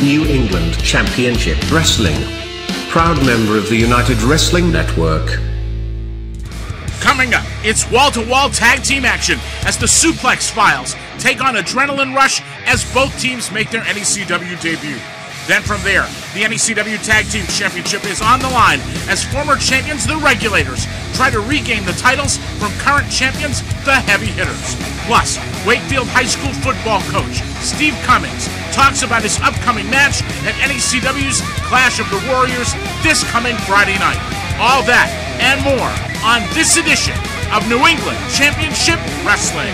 New England Championship Wrestling. Proud member of the United Wrestling Network. Coming up, it's wall-to-wall tag team action as the Suple-X Files take on Adrenaline Rush as both teams make their NECW debut. Then from there, the NECW Tag Team Championship is on the line as former champions, the Regulators, try to regain the titles from current champions, the Heavy Hitters. Plus, Wakefield High School football coach Steve Cummings talks about his upcoming match at NECW's Clash of the Warriors this coming Friday night. All that and more on this edition of New England Championship Wrestling.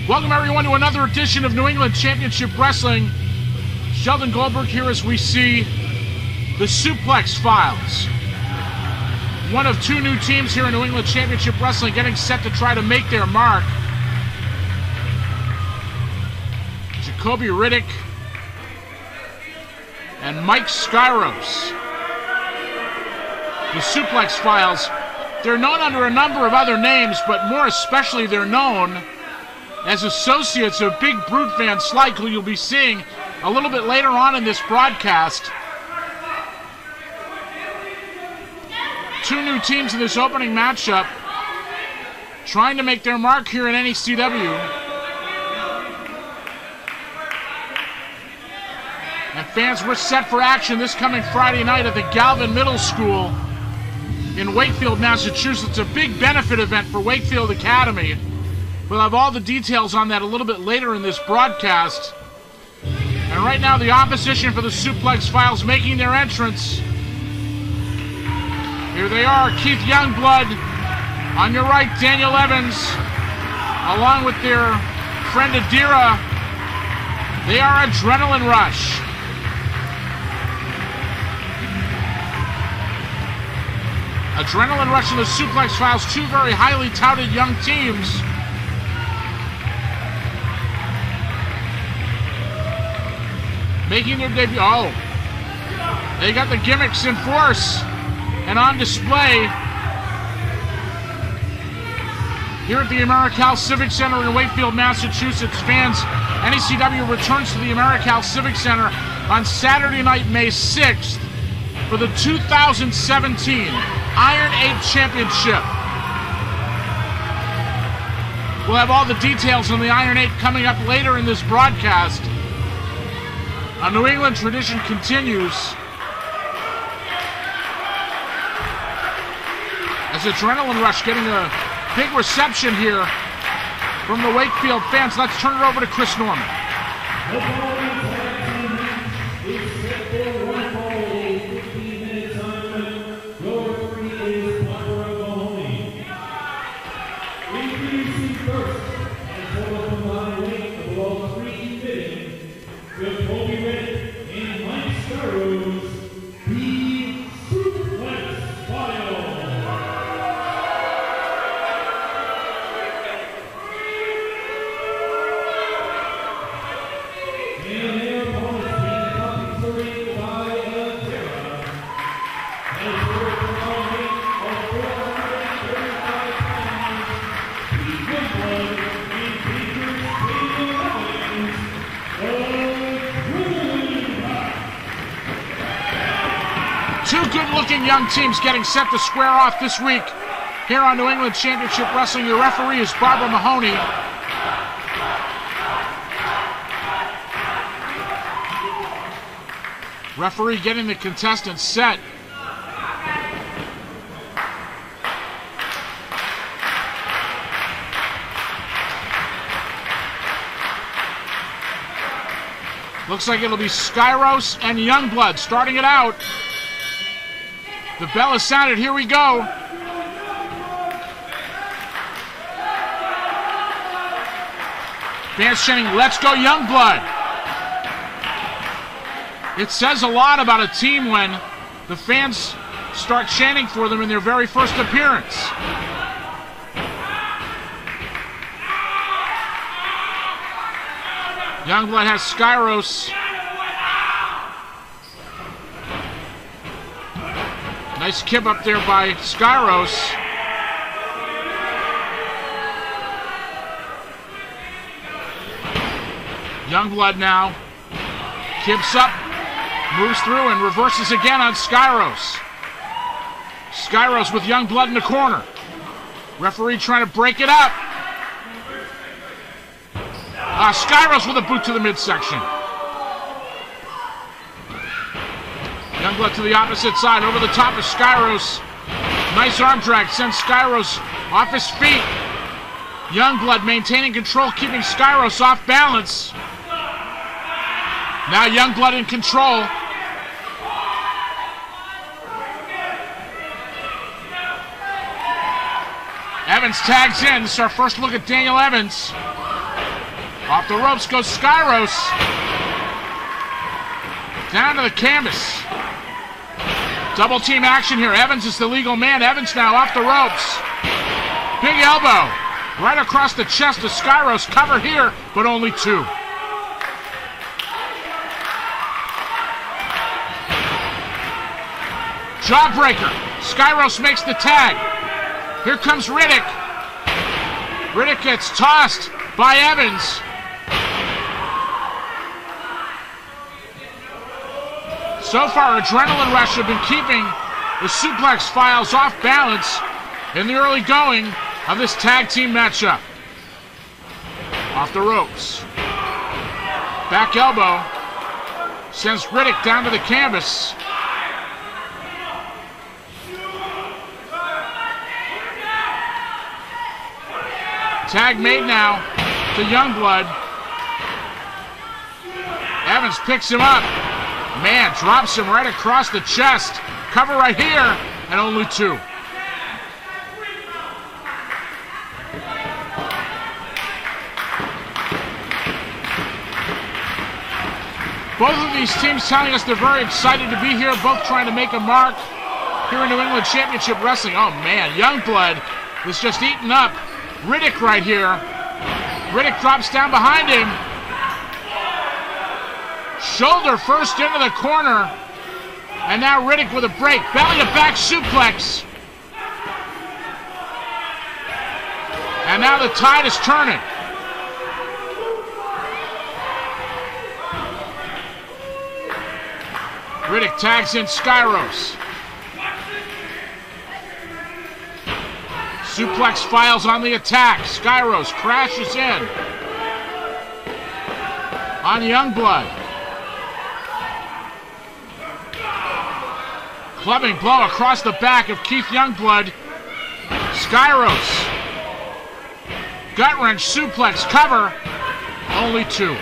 Welcome everyone to another edition of New England Championship Wrestling. Sheldon Goldberg here as we see the Suple-X Files. One of two new teams here in New England Championship Wrestling getting set to try to make their mark. Jacoby Riddick and Mike Skyros. The Suple-X Files, they're known under a number of other names, but more especially they're known as associates of Big Brute Van Slyke, who you'll be seeing a little bit later on in this broadcast. Two new teams in this opening matchup trying to make their mark here in NECW. And fans, we're set for action this coming Friday night at the Galvin Middle School in Wakefield, Massachusetts. A big benefit event for Wakefield Academy. We'll have all the details on that a little bit later in this broadcast. And right now, the opposition for the Suple-X Files making their entrance. Here they are, Keith Youngblood. On your right, Daniel Evans. Along with their friend Adira. They are Adrenaline Rush. Adrenaline Rush and the Suple-X Files, two very highly touted young teams. Making their debut. Oh, they got the gimmicks in force and on display here at the AmeriCal Civic Center in Wakefield, Massachusetts. Fans, NECW returns to the AmeriCal Civic Center on Saturday night, May 6th for the 2017 Iron 8 Championship. We'll have all the details on the Iron 8 coming up later in this broadcast. A New England tradition continues as Adrenaline Rush getting a big reception here from the Wakefield fans. Let's turn it over to Chris Norman. Two good-looking young teams getting set to square off this week here on New England Championship Wrestling. Your referee is Barbara Mahoney. Referee getting the contestants set. Looks like it'll be Skyros and Youngblood starting it out. The bell is sounded. Here we go. Fans chanting, "Let's go Youngblood." It says a lot about a team when the fans start chanting for them in their very first appearance. Youngblood has Skyros. Nice kip up there by Skyros. Youngblood now kips up, moves through, and reverses again on Skyros. Skyros with Youngblood in the corner. Referee trying to break it up. Skyros with a boot to the midsection. Youngblood to the opposite side, over the top of Skyros. Nice arm drag, sends Skyros off his feet. Youngblood maintaining control, keeping Skyros off balance. Now Youngblood in control. Evans tags in. This is our first look at Daniel Evans. Off the ropes goes Skyros. Down to the canvas. Double team action here. Evans is the legal man. Evans now off the ropes. Big elbow. Right across the chest of Skyros. Cover here, but only two. Jawbreaker. Skyros makes the tag. Here comes Riddick. Riddick gets tossed by Evans. So far, Adrenaline Rush have been keeping the Suple-X Files off balance in the early going of this tag team matchup. Off the ropes. Back elbow sends Riddick down to the canvas. Tag made now to Youngblood. Evans picks him up. Man, drops him right across the chest. Cover right here, and only two. Both of these teams telling us they're very excited to be here, both trying to make a mark here in New England Championship Wrestling. Oh man, Youngblood is just eating up Riddick right here. Riddick drops down behind him. Shoulder first into the corner. And now Riddick with a break. Belly to back suplex. And now the tide is turning. Riddick tags in Skyros. Suple-X Files on the attack. Skyros crashes in on Youngblood. Clubbing blow across the back of Keith Youngblood. Skyros. Gut wrench, suplex, cover. Only two.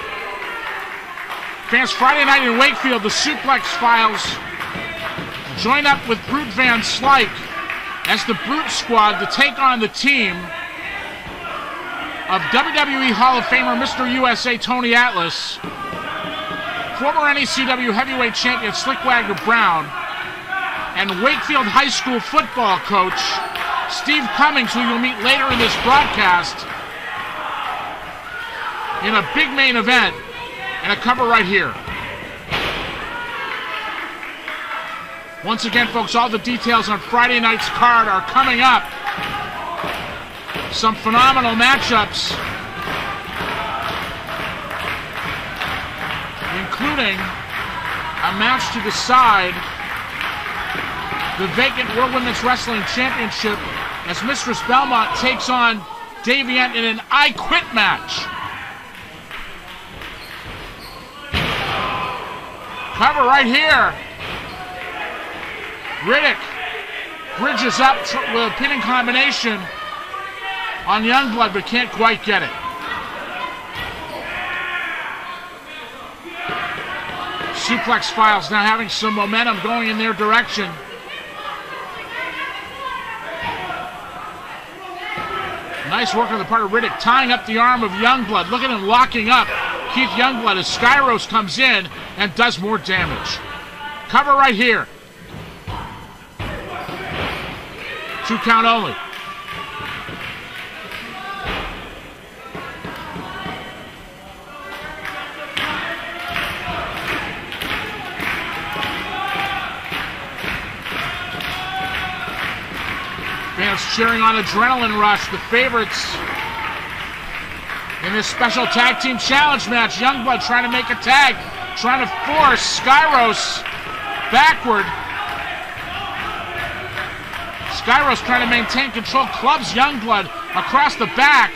Fans, Friday night in Wakefield, the Suple-X Files join up with Brute Van Slyke as the Brute Squad to take on the team of WWE Hall of Famer Mr. USA Tony Atlas, former NECW Heavyweight Champion Slick Wagner Brown, and Wakefield High School football coach Steve Cummings, who you'll meet later in this broadcast, in a big main event and a cover right here. Once again, folks, all the details on Friday night's card are coming up. Some phenomenal matchups, including a match to decide the vacant World Women's Wrestling Championship as Mistress Belmont takes on Daviant in an I Quit match. Cover right here. Riddick bridges up with a pinning combination on Youngblood, but can't quite get it. Suple-X Files now having some momentum going in their direction. Nice work on the part of Riddick, tying up the arm of Youngblood. Look at him locking up Keith Youngblood as Skyros comes in and does more damage. Cover right here. 2 count only. Fans cheering on Adrenaline Rush, the favorites in this special tag team challenge match. Youngblood trying to make a tag, trying to force Skyros backward. Skyros trying to maintain control, clubs Youngblood across the back,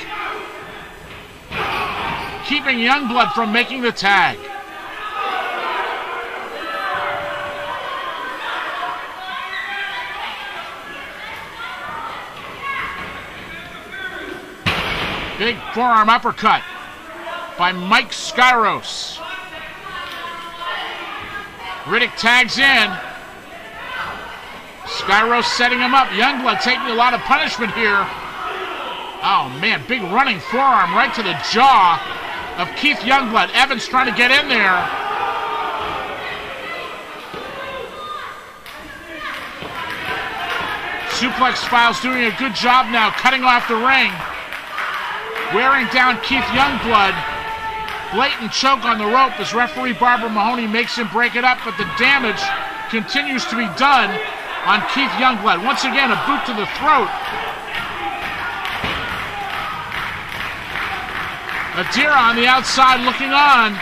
keeping Youngblood from making the tag. Big forearm uppercut by Mike Skyros. Riddick tags in. Skyros setting him up. Youngblood taking a lot of punishment here. Oh man, big running forearm right to the jaw of Keith Youngblood. Evans trying to get in there. Suplex Files doing a good job now, cutting off the ring. Wearing down Keith Youngblood. Blatant choke on the rope as referee Barbara Mahoney makes him break it up, but the damage continues to be done on Keith Youngblood. Once again, a boot to the throat. Adira on the outside looking on.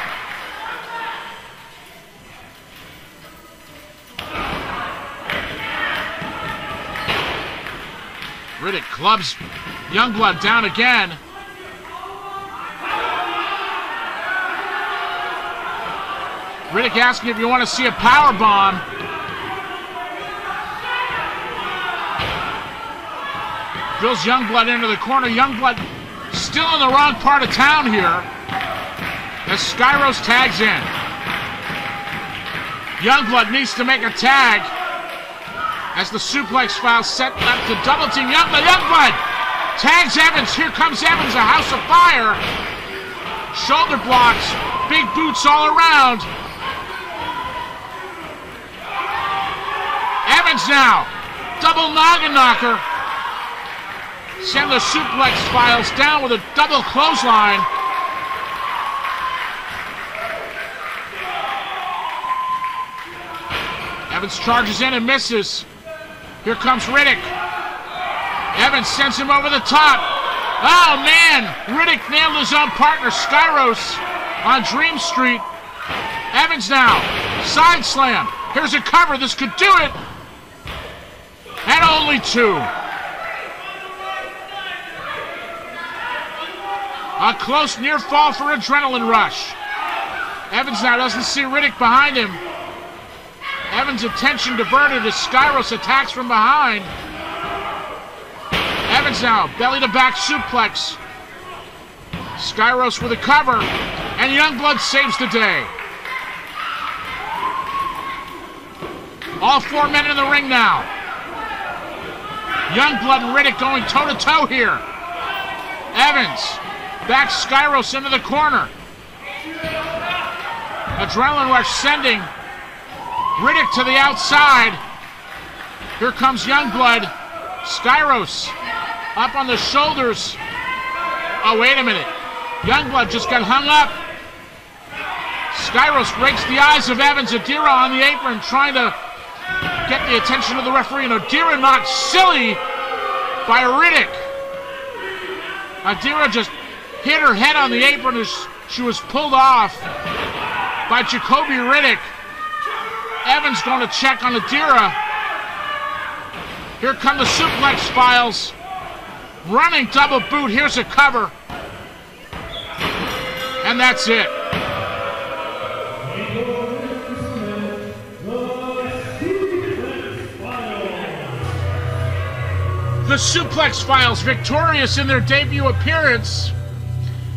Riddick clubs Youngblood down again. Riddick asking if you want to see a power bomb. Drills Youngblood into the corner. Youngblood still in the wrong part of town here as Skyros tags in. Youngblood needs to make a tag as the Suplex Files set up to double team Youngblood. Youngblood tags Evans. Here comes Evans, a house of fire. Shoulder blocks, big boots all around. Evans now, double noggin knocker. Send the Suplex Files down with a double clothesline. Evans charges in and misses. Here comes Riddick. Evans sends him over the top. Oh man, Riddick nailed his own partner, Skyros, on Dream Street. Evans now, side slam. Here's a cover, this could do it. And only 2. A close near fall for Adrenaline Rush. Evans now doesn't see Riddick behind him. Evans' attention diverted as Skyros attacks from behind. Evans now, belly to back suplex. Skyros with a cover, and Youngblood saves the day. All 4 men in the ring now. Youngblood and Riddick going toe-to-toe here. Evans backs Skyros into the corner. Adrenaline Rush sending Riddick to the outside. Here comes Youngblood. Skyros up on the shoulders. Oh, wait a minute. Youngblood just got hung up. Skyros breaks the eyes of Evans. Adira on the apron trying to get the attention of the referee, and Adira knocked silly by Riddick. Adira just hit her head on the apron as she was pulled off by Jacoby Riddick. Evans going to check on Adira. Here come the Suplex Files. Running double boot. Here's a cover. And that's it. The Suplex Files, victorious in their debut appearance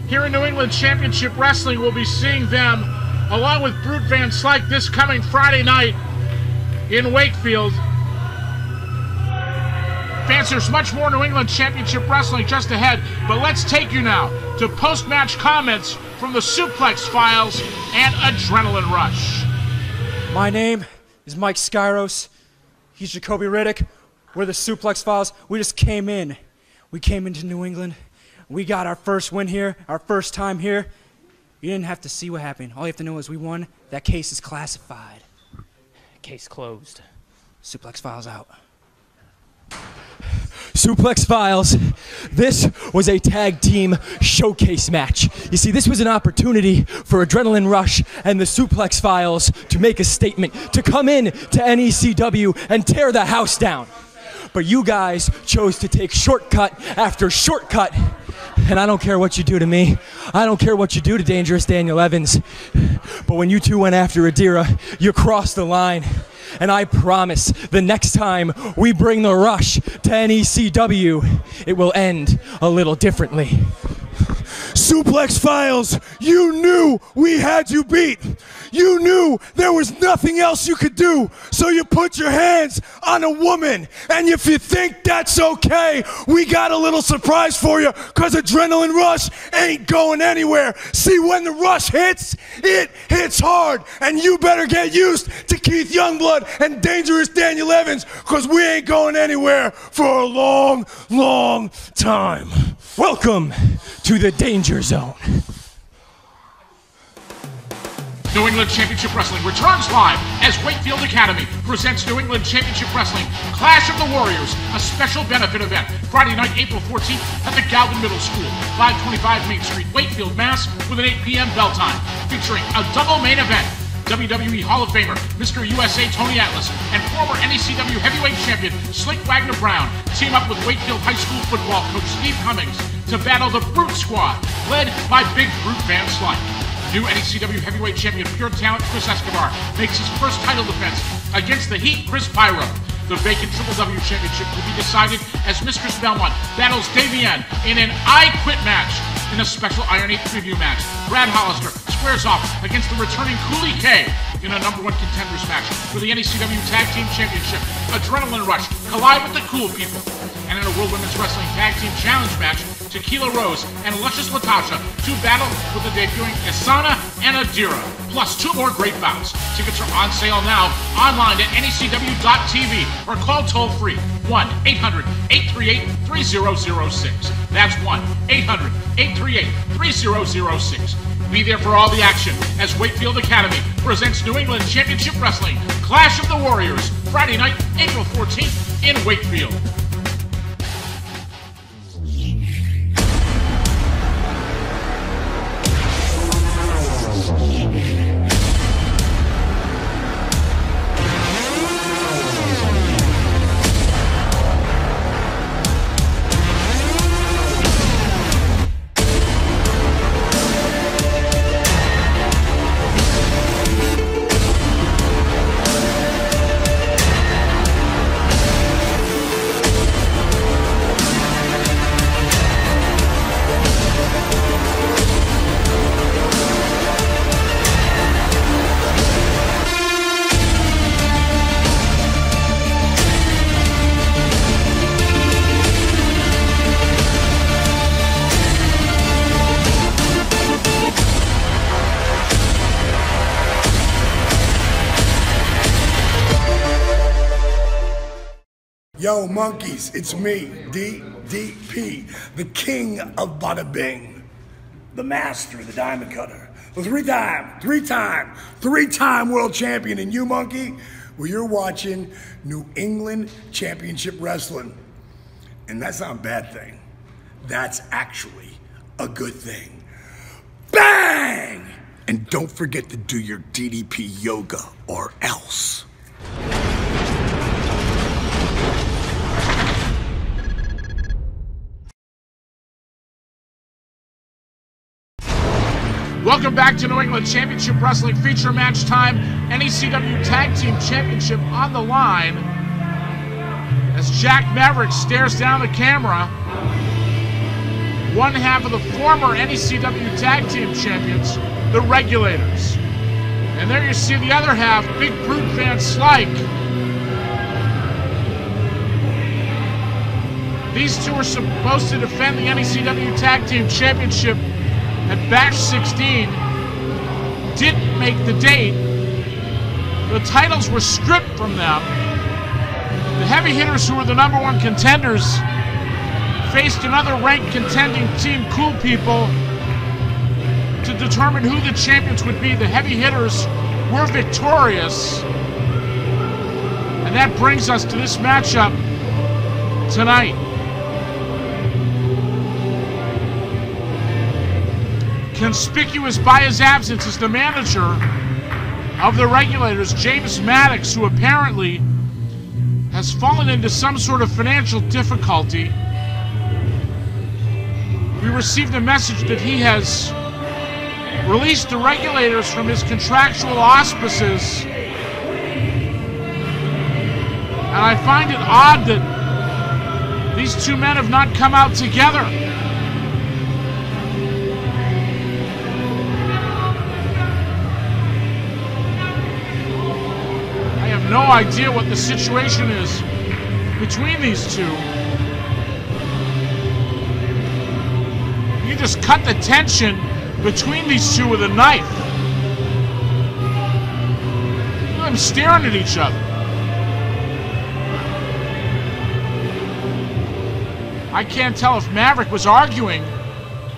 here in New England Championship Wrestling. We'll be seeing them along with Brute Van Slyke this coming Friday night in Wakefield. Fans, there's much more New England Championship Wrestling just ahead, but let's take you now to post-match comments from the Suple-X Files and Adrenaline Rush. My name is Mike Skyros. He's Jacoby Riddick. We're the Suple-X Files. We just came in. We came into New England. We got our first win here, our first time here. You didn't have to see what happened. All you have to know is we won. That case is classified. Case closed. Suple-X Files out. Suple-X Files, this was a tag team showcase match. You see, this was an opportunity for Adrenaline Rush and the Suple-X Files to make a statement, to come in to NECW and tear the house down. But you guys chose to take shortcut after shortcut, and I don't care what you do to me. I don't care what you do to Dangerous Daniel Evans. But when you two went after Adira, you crossed the line. And I promise the next time we bring the Rush to NECW, it will end a little differently. Suple-X Files, you knew we had you beat. You knew there was nothing else you could do, so you put your hands on a woman. And if you think that's okay, we got a little surprise for you, because Adrenaline Rush ain't going anywhere. See, when the Rush hits, it hits hard. And you better get used to Keith Youngblood and Dangerous Daniel Evans, because we ain't going anywhere for a long, long time. Welcome to the Danger Zone. New England Championship Wrestling returns live as Wakefield Academy presents New England Championship Wrestling Clash of the Warriors, a special benefit event, Friday night, April 14th at the Galvin Middle School, 525 Main Street, Wakefield, Mass, with an 8 p.m. bell time, featuring a double main event. WWE Hall of Famer, Mr. USA Tony Atlas, and former NECW Heavyweight Champion Slick Wagner Brown team up with Wakefield High School football coach Steve Cummings to battle the Brute Squad, led by Big Brute Van Slyke. New NECW Heavyweight Champion Pure Talent Chris Escobar makes his first title defense against the Heat Chris Pyro. The vacant Triple W Championship will be decided as Mistress Belmont battles Davienne in an I Quit match. In a special Iron 8 preview match, Brad Hollister squares off against the returning Cooley K in a #1 contenders match for the NECW Tag Team Championship. Adrenaline Rush collide with the Cool People. And in a World Women's Wrestling Tag Team Challenge match, Tequila Rose and Luscious Latasha to battle with the debuting Asana and Adira, plus 2 more great bouts. Tickets are on sale now online at NECW.TV or call toll-free 1-800-838-3006. That's 1-800-838-3006. Be there for all the action as Wakefield Academy presents New England Championship Wrestling Clash of the Warriors, Friday night, April 14th in Wakefield. Yo, monkeys, it's me, DDP, the king of Bada Bing, the master of the diamond cutter, the three-time world champion, and you, monkey, well, you're watching New England Championship Wrestling. And that's not a bad thing. That's actually a good thing. Bang! And don't forget to do your DDP yoga or else. Welcome back to New England Championship Wrestling feature match time. NECW Tag Team Championship on the line as Jack Maverick stares down the camera. One half of the former NECW Tag Team Champions, the Regulators. And there you see the other half, Big Brute Van Slyke. These two are supposed to defend the NECW Tag Team Championship at Bash 16. Didn't make the date. The titles were stripped from them. The heavy hitters, who were the #1 contenders, faced another ranked contending team, Cool People, to determine who the champions would be. The heavy hitters were victorious. And that brings us to this matchup tonight. Conspicuous by his absence is the manager of the Regulators, James Maddox, who apparently has fallen into some sort of financial difficulty. We received a message that he has released the Regulators from his contractual auspices. And I find it odd that these two men have not come out together. I have no idea what the situation is between these two. You just cut the tension between these two with a knife. Look at them staring at each other. I can't tell if Maverick was arguing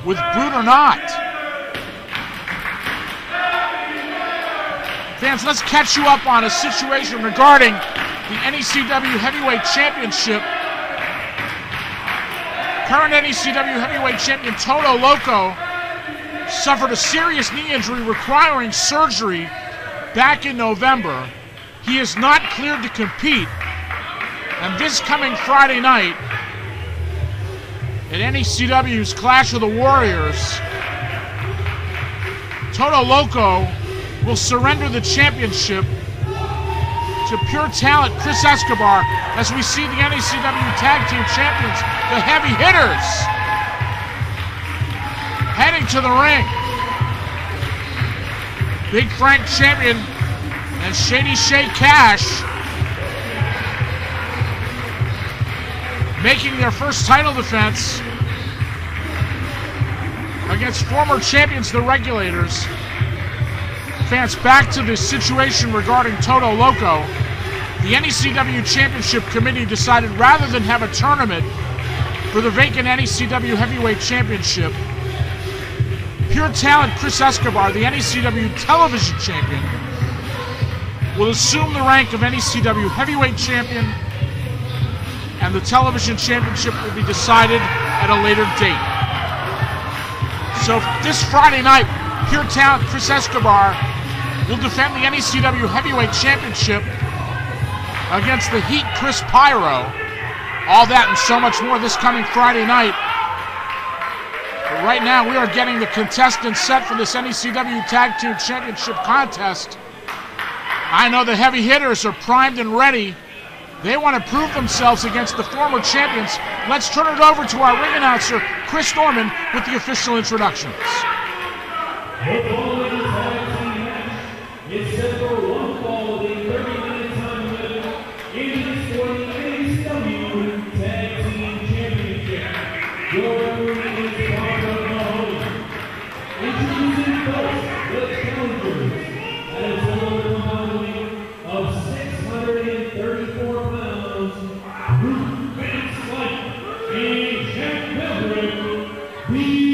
with Brute or not. Fans, let's catch you up on a situation regarding the NECW Heavyweight Championship. Current NECW Heavyweight Champion Toto Loco suffered a serious knee injury requiring surgery back in November. He is not cleared to compete, and this coming Friday night at NECW's Clash of the Warriors, Toto Loco will surrender the championship to pure talent Chris Escobar as we see the NECW Tag Team Champions, the Heavy Hitters, heading to the ring. Big Frank Champion and Shady Shay Cash making their first title defense against former champions, the Regulators. Fans, back to the situation regarding Toto Loco. The NECW Championship Committee decided rather than have a tournament for the vacant NECW Heavyweight Championship, pure talent Chris Escobar, the NECW Television Champion, will assume the rank of NECW Heavyweight Champion, and the Television Championship will be decided at a later date. So this Friday night, pure talent Chris Escobar will defend the NECW Heavyweight Championship against the Heat Chris Pyro. All that and so much more this coming Friday night. But right now we are getting the contestants set for this NECW Tag Team Championship contest. I know the Heavy Hitters are primed and ready. They want to prove themselves against the former champions. Let's turn it over to our ring announcer, Chris Norman, with the official introductions. It's set for one fall of the 30-minute time limit in this for the NECW Tag Team Championship. Your referee is Barbara Mahoney. Introducing first the challengers at a total compounding of 634 pounds, Brute Van Slyke and Maverick Brute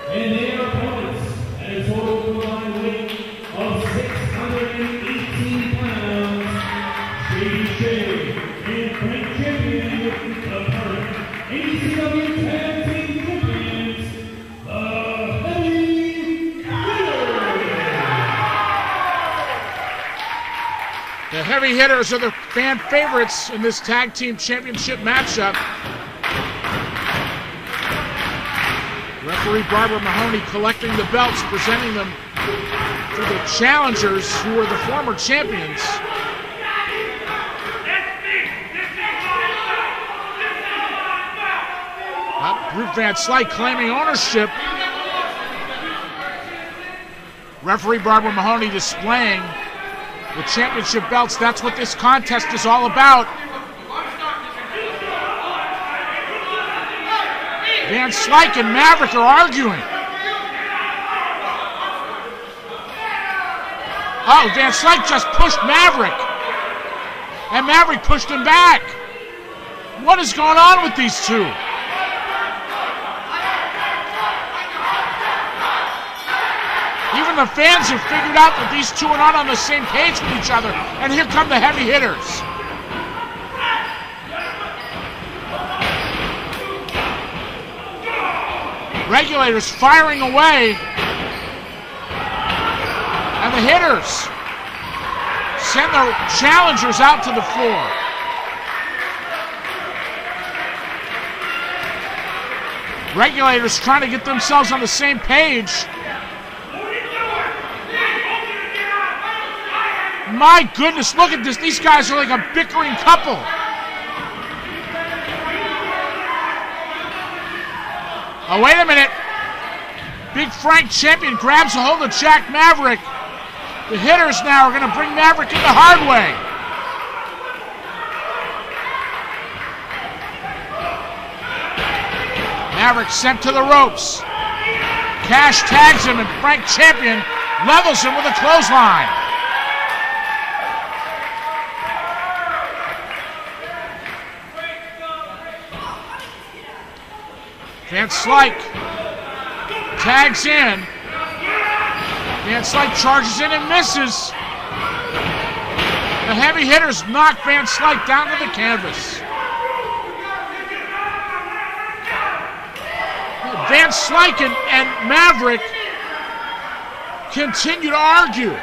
and their opponents at a total combined weight of 618 pounds, Shady Shay and Frank Champion, the current NECW Tag Team Champions, the Heavy Hitters. The Heavy Hitters are the fan favorites in this Tag Team Championship matchup. Referee Barbara Mahoney collecting the belts, presenting them to the challengers who are the former champions. Brute Van Slyke claiming ownership. Referee Barbara Mahoney displaying the championship belts. That's what this contest is all about. Van Slyke and Maverick are arguing. Oh, Van Slyke just pushed Maverick. And Maverick pushed him back. What is going on with these two? Even the fans have figured out that these two are not on the same page with each other. And here come the heavy hitters. Regulators firing away. And the hitters send the challengers out to the floor. Regulators trying to get themselves on the same page. My goodness, look at this. These guys are like a bickering couple. Oh, wait a minute. Big Frank Champion grabs a hold of Jack Maverick. The hitters now are going to bring Maverick in the hard way. Maverick sent to the ropes. Cash tags him and Frank Champion levels him with a clothesline. Van Slyke tags in. Van Slyke charges in and misses. The heavy hitters knock Van Slyke down to the canvas. Van Slyke and Maverick continue to argue.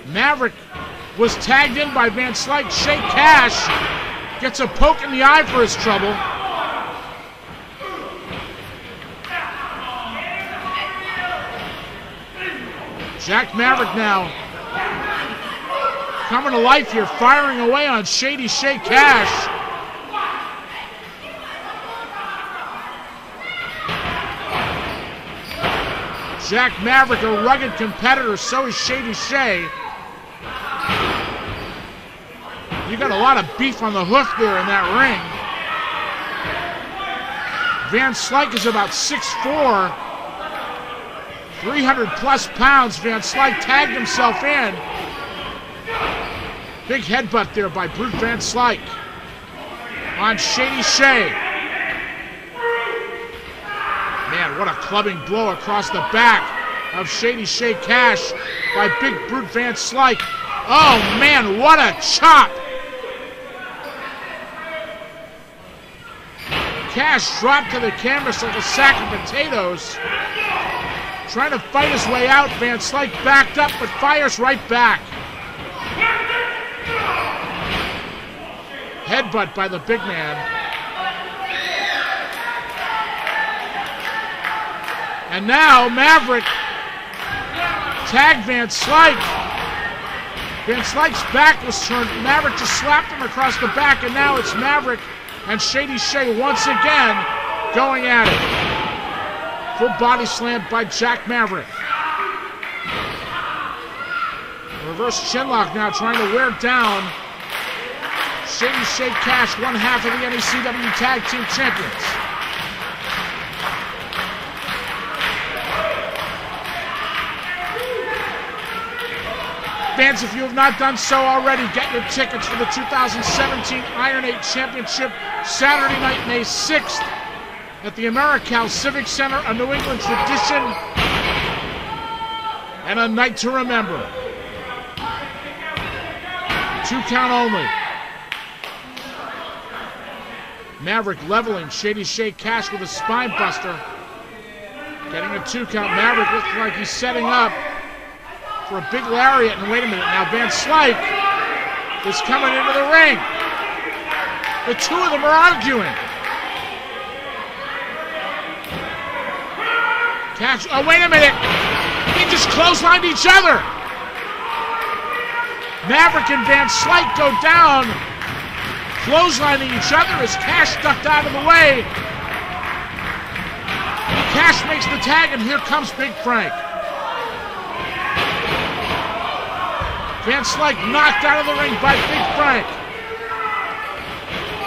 Maverick was tagged in by Van Slyke. Shay Cash gets a poke in the eye for his trouble. Jack Maverick now coming to life here, firing away on Shady Shay Cash. Jack Maverick, a rugged competitor, so is Shady Shay. You got a lot of beef on the hoof there in that ring. Van Slyke is about 6'4", 300 plus pounds. Van Slyke tagged himself in. Big headbutt there by Brute Van Slyke on Shady Shay. Man, what a clubbing blow across the back of Shady Shay Cash by Big Brute Van Slyke. Oh man, what a chop! Cash dropped to the canvas like a sack of potatoes. Trying to fight his way out. Van Slyke backed up, but fires right back. Headbutt by the big man. And now Maverick tagged Van Slyke. Van Slyke's back was turned. Maverick just slapped him across the back, and now it's Maverick and Shady Shay once again going at it. Full body slam by Jack Maverick. Reverse chinlock now trying to wear down Shady Shay Cash, one half of the NECW Tag Team Champions. Fans, if you have not done so already, get your tickets for the 2017 Iron 8 Championship, Saturday night, May 6th, at the AmeriCal Civic Center, a New England tradition, and a night to remember. 2 count only. Maverick leveling Shady Shay Cash with a spine buster. Getting a 2 count. Maverick looks like he's setting up for a big lariat. And wait a minute, now Van Slyke is coming into the ring. The two of them are arguing. Cash, oh wait a minute. They just clotheslined each other. Maverick and Van Slyke go down, clotheslining each other as Cash ducked out of the way. Cash makes the tag, and here comes Big Frank. Van Slyke knocked out of the ring by Big Frank.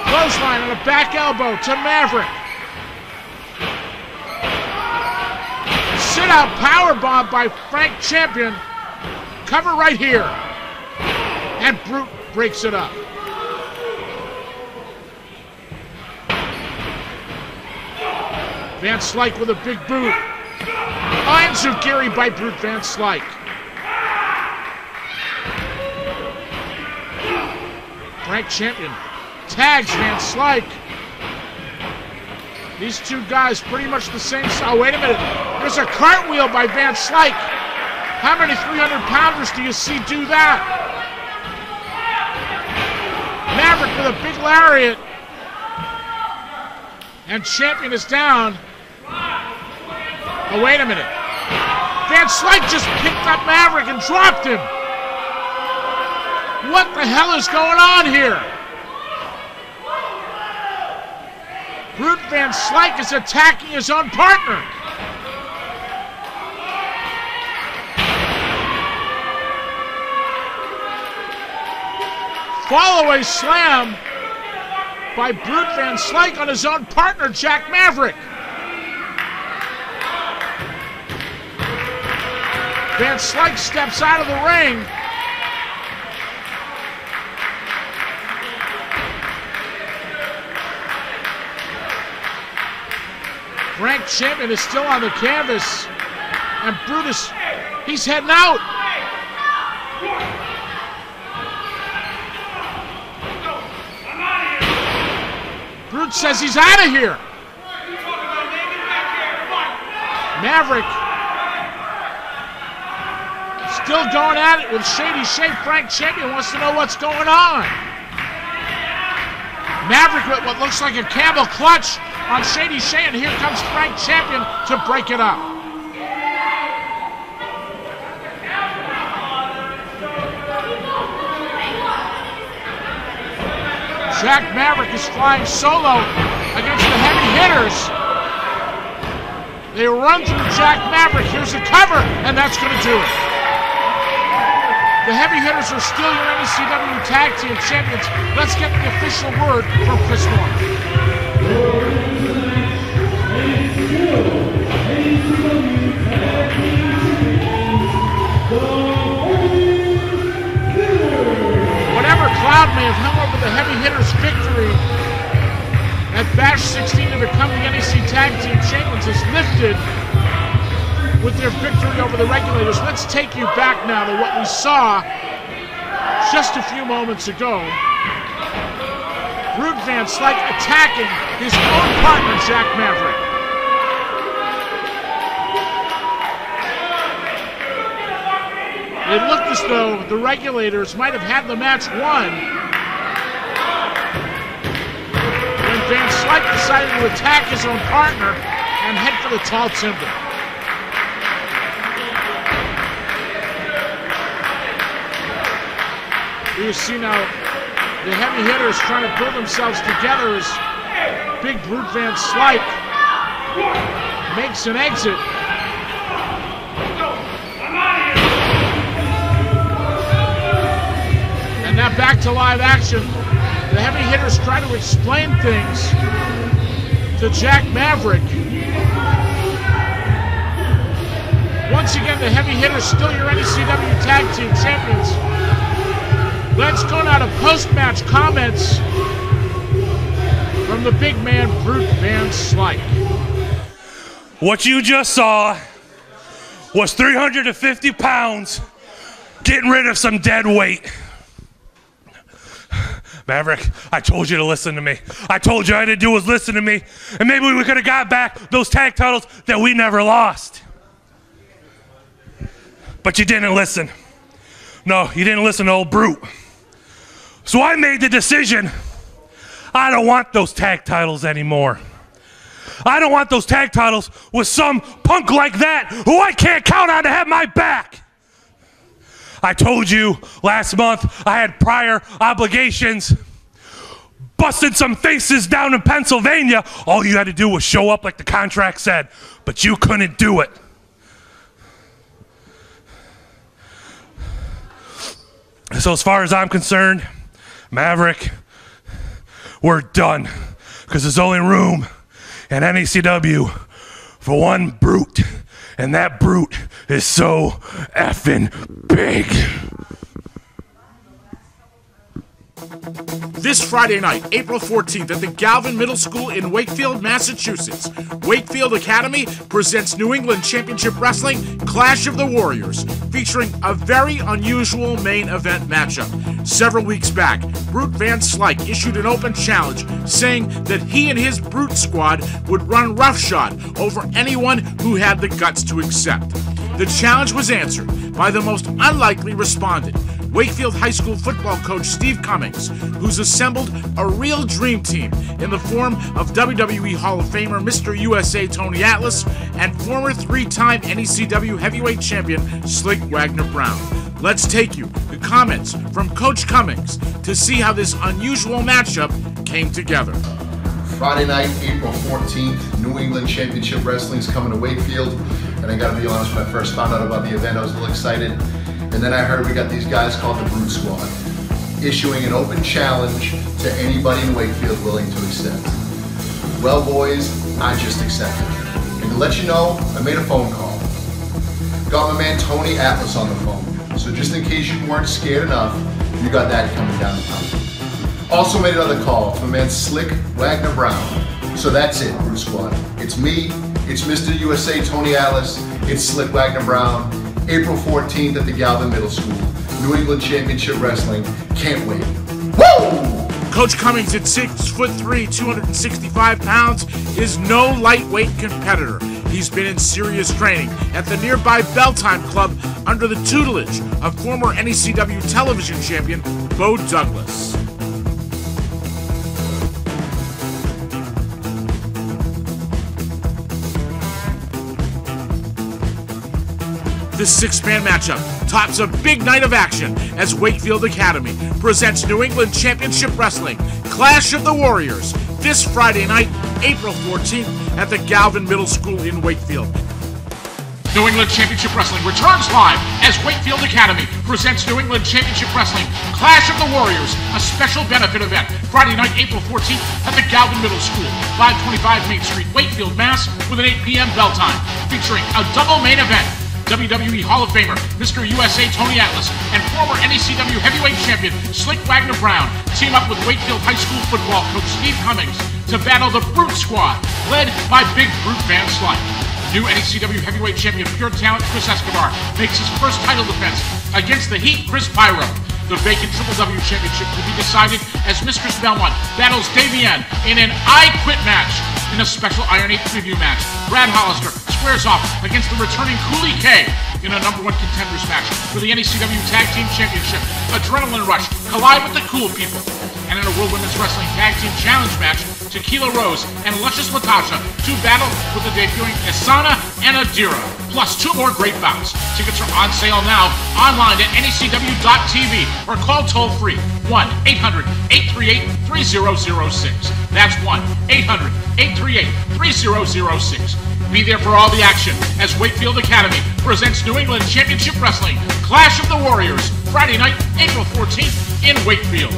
Clothesline and a back elbow to Maverick. Sit-out powerbomb by Frank Champion. Cover right here. And Brute breaks it up. Van Slyke with a big boot. Enziguri by Brute Van Slyke. Frank Champion tags Van Slyke. These two guys pretty much the same size. Oh, wait a minute. There's a cartwheel by Van Slyke. How many 300-pounders do you see do that? Maverick with a big lariat. And Champion is down. Oh, wait a minute. Van Slyke just picked up Maverick and dropped him. What the hell is going on here? Brute Van Slyke is attacking his own partner. Fall-away slam by Brute Van Slyke on his own partner, Jack Maverick. Van Slyke steps out of the ring. Frank Champion is still on the canvas. And Brutus, he's heading out. Brute says he's out of here. Maverick still going at it with Shady Shay. Frank Champion wants to know what's going on. Maverick with what looks like a Campbell clutch on Shady Shay, and here comes Frank Champion to break it up. Jack Maverick is flying solo against the heavy hitters. They run through Jack Maverick. Here's a cover, and that's going to do it. The heavy hitters are still your NECW Tag Team Champions. Let's get the official word from Chris Norman. Whatever cloud may have hung over the heavy hitters' victory at Bash 16 to become the NEC Tag Team Champions is lifted with their victory over the Regulators. Let's take you back now to what we saw just a few moments ago. Brute Van Slyke attacking his own partner, Jack Maverick. It looked as though the Regulators might have had the match won when Van Slyke decided to attack his own partner and head for the tall timber. You see now the heavy hitters trying to pull themselves together as Big Brute Van Slyke makes an exit. And now back to live action. The heavy hitters try to explain things to Jack Maverick. Once again, the heavy hitters still your NECW Tag Team Champions. Let's go now to post-match comments from the big man, Brute Van Slyke. What you just saw was 350 pounds getting rid of some dead weight. Maverick, I told you to listen to me. I told you all I had to do was listen to me, and maybe we could have got back those tag titles that we never lost. But you didn't listen. No, you didn't listen to old Brute. So I made the decision, I don't want those tag titles anymore. I don't want those tag titles with some punk like that who I can't count on to have my back. I told you last month I had prior obligations, busted some faces down in Pennsylvania. All you had to do was show up like the contract said, but you couldn't do it. So as far as I'm concerned, Maverick, we're done. Because there's only room in NECW for one brute. And that brute is so effing big. This Friday night, April 14th, at the Galvin Middle School in Wakefield, Massachusetts, Wakefield Academy presents New England Championship Wrestling Clash of the Warriors, featuring a very unusual main event matchup. Several weeks back, Brute Van Slyke issued an open challenge saying that he and his Brute squad would run roughshod over anyone who had the guts to accept. The challenge was answered by the most unlikely respondent, Wakefield High School football coach Steve Cummings, who's assembled a real dream team in the form of WWE Hall of Famer Mr. USA Tony Atlas and former three-time NECW heavyweight champion Slick Wagner Brown. Let's take you to comments from Coach Cummings to see how this unusual matchup came together. Friday night, April 14th, New England Championship Wrestling's coming to Wakefield. And I gotta be honest, when I first found out about the event, I was a little excited. And then I heard we got these guys called the Brute Squad, issuing an open challenge to anybody in Wakefield willing to accept. Well, boys, I just accepted. And to let you know, I made a phone call. Got my man Tony Atlas on the phone. So just in case you weren't scared enough, you got that coming down the pipe. Also made another call to my man Slick Wagner Brown. So that's it, Brute Squad. It's me, it's Mr. USA Tony Atlas, it's Slick Wagner Brown. April 14th at the Galvin Middle School, New England Championship Wrestling. Can't wait. Woo! Coach Cummings at 6'3", 265 pounds, is no lightweight competitor. He's been in serious training at the nearby Belltime Club under the tutelage of former NECW television champion Bo Douglas. This six-man matchup tops a big night of action as Wakefield Academy presents New England Championship Wrestling Clash of the Warriors this Friday night, April 14th at the Galvin Middle School in Wakefield. New England Championship Wrestling returns live as Wakefield Academy presents New England Championship Wrestling Clash of the Warriors, a special benefit event, Friday night, April 14th at the Galvin Middle School, 525 Main Street, Wakefield, Mass, with an 8 p.m. bell time, featuring a double main event. WWE Hall of Famer Mr. USA Tony Atlas and former NECW heavyweight champion Slick Wagner Brown team up with Wakefield High School football coach Steve Cummings to battle the Brute Squad, led by Big Brute Van Slyke. New NECW heavyweight champion Pure Talent Chris Escobar makes his first title defense against the Heat Chris Pyro. The vacant Triple W Championship will be decided as Mistress Belmont battles Davienne in an I Quit match. In a special Iron 8 preview match, Brad Hollister squares off against the returning Cooley K in a #1 contenders match for the NECW Tag Team Championship. Adrenaline Rush collide with the Cool People. And in a World Women's Wrestling Tag Team Challenge match, Tequila Rose and Luscious Latasha to battle with the debuting Asana and Adira, plus 2 more great bouts. Tickets are on sale now online at NECW.TV or call toll-free 1-800-838-3006. That's 1-800-838-3006. Be there for all the action as Wakefield Academy presents New England Championship Wrestling Clash of the Warriors, Friday night, April 14th in Wakefield.